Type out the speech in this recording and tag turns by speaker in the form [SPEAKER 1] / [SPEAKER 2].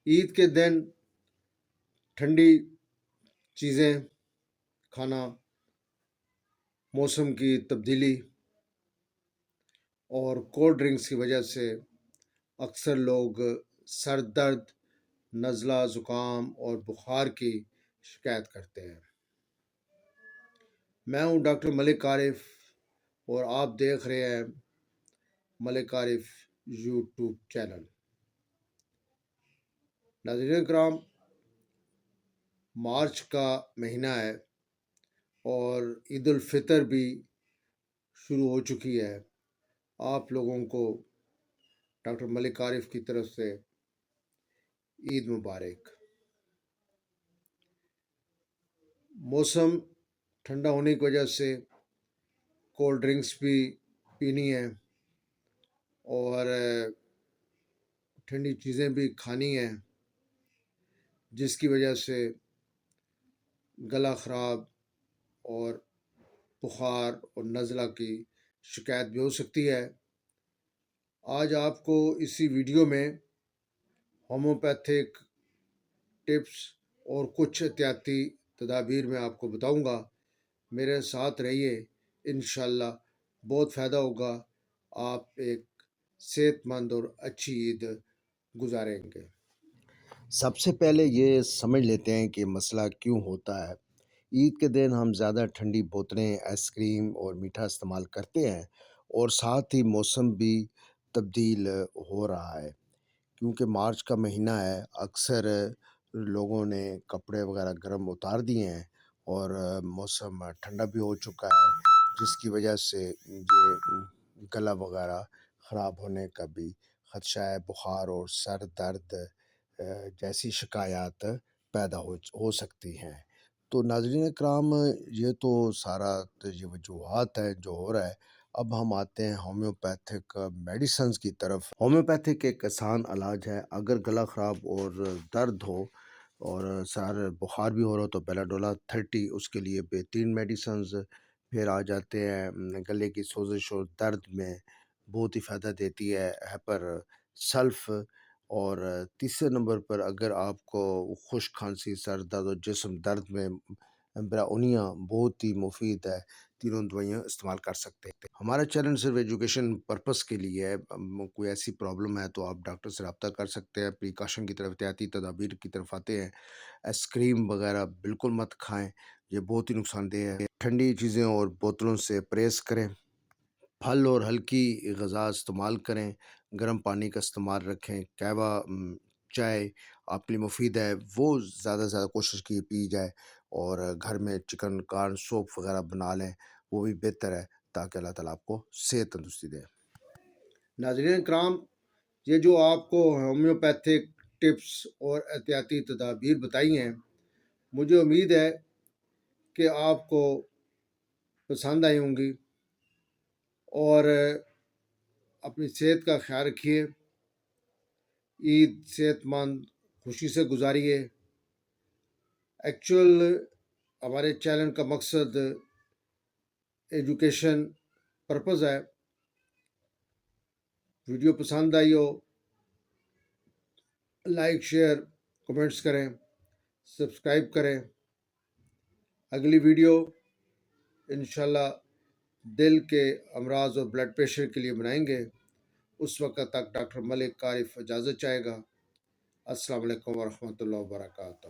[SPEAKER 1] عید کے دن ٹھنڈی چیزیں کھانا، موسم کی تبدیلی اور کولڈ ڈرنکس کی وجہ سے اکثر لوگ سر درد، نزلہ، زکام اور بخار کی شکایت کرتے ہیں۔ میں ہوں ڈاکٹر ملک عارف اور آپ دیکھ رہے ہیں ملک عارف یوٹیوب چینل۔ ناظرین کرام، مارچ کا مہینہ ہے اور عید الفطر بھی شروع ہو چکی ہے۔ آپ لوگوں کو ڈاکٹر ملک عارف کی طرف سے عید مبارک۔ موسم ٹھنڈا ہونے کی وجہ سے کولڈ ڈرنکس بھی پینی ہے اور ٹھنڈی چیزیں بھی کھانی ہیں، جس کی وجہ سے گلا خراب اور بخار اور نزلہ کی شکایت بھی ہو سکتی ہے۔ آج آپ کو اسی ویڈیو میں ہومیوپیتھک ٹپس اور کچھ احتیاطی تدابیر میں آپ کو بتاؤں گا۔ میرے ساتھ رہیے، انشاءاللہ بہت فائدہ ہوگا۔ آپ ایک صحت مند اور اچھی عید گزاریں گے۔
[SPEAKER 2] سب سے پہلے یہ سمجھ لیتے ہیں کہ مسئلہ کیوں ہوتا ہے۔ عید کے دن ہم زیادہ ٹھنڈی بوتلیں، آئس کریم اور میٹھا استعمال کرتے ہیں، اور ساتھ ہی موسم بھی تبدیل ہو رہا ہے۔ کیونکہ مارچ کا مہینہ ہے، اکثر لوگوں نے کپڑے وغیرہ گرم اتار دیے ہیں اور موسم ٹھنڈا بھی ہو چکا ہے، جس کی وجہ سے یہ گلا وغیرہ خراب ہونے کا بھی خدشہ ہے۔ بخار اور سر درد جیسی شکایات پیدا ہو سکتی ہیں۔ تو ناظرین اکرام، یہ تو سارا یہ وجوہات ہیں جو ہو رہا ہے۔ اب ہم آتے ہیں ہومیوپیتھک میڈیسنز کی طرف۔ ہومیوپیتھک ایک آسان علاج ہے۔ اگر گلا خراب اور درد ہو اور سر بخار بھی ہو رہا ہو تو بیلاڈولا 30 اس کے لیے بہترین میڈیسنز۔ پھر آ جاتے ہیں گلے کی سوزش اور درد میں بہت ہی فائدہ دیتی ہے ہیپر سلف۔ اور تیسرے نمبر پر اگر آپ کو خشک کھانسی، سر درد اور جسم درد میں براؤنیا بہت ہی مفید ہے۔ تینوں دوائیاں استعمال کر سکتے ہیں۔ ہمارا چینل صرف ایجوکیشن پرپس کے لیے ہے۔ کوئی ایسی پرابلم ہے تو آپ ڈاکٹر سے رابطہ کر سکتے ہیں۔ پریکاشن کی طرف، احتیاطی تدابیر کی طرف آتے ہیں۔ آئس کریم وغیرہ بالکل مت کھائیں، یہ بہت ہی نقصان دہ ہے۔ ٹھنڈی چیزیں اور بوتلوں سے پرہیز کریں۔ پھل اور ہلکی غذا استعمال کریں۔ گرم پانی کا استعمال رکھیں۔ قہوہ، چائے آپ کے لیے مفید ہے، وہ زیادہ سے زیادہ کوشش کی پی جائے، اور گھر میں چکن کارن سوپ وغیرہ بنا لیں، وہ بھی بہتر ہے، تاکہ اللہ تعالیٰ آپ کو صحت تندرستی دے۔
[SPEAKER 1] ناظرین کرام، یہ جو آپ کو ہومیوپیتھک ٹپس اور احتیاطی تدابیر بتائی ہیں، مجھے امید ہے کہ آپ کو پسند آئی ہوں گی، اور اپنی صحت کا خیال رکھیے۔ عید صحت مند خوشی سے گزاریے۔ ایکچوئل ہمارے چینل کا مقصد ایجوکیشن پرپز ہے۔ ویڈیو پسند آئی ہو، لائک، شیئر، کمنٹس کریں، سبسکرائب کریں۔ اگلی ویڈیو انشاءاللہ دل کے امراض اور بلڈ پریشر کے لیے بنائیں گے۔ اس وقت تک ڈاکٹر ملک عارف اجازت چاہے گا۔ السلام علیکم ورحمۃ اللہ وبرکاتہ۔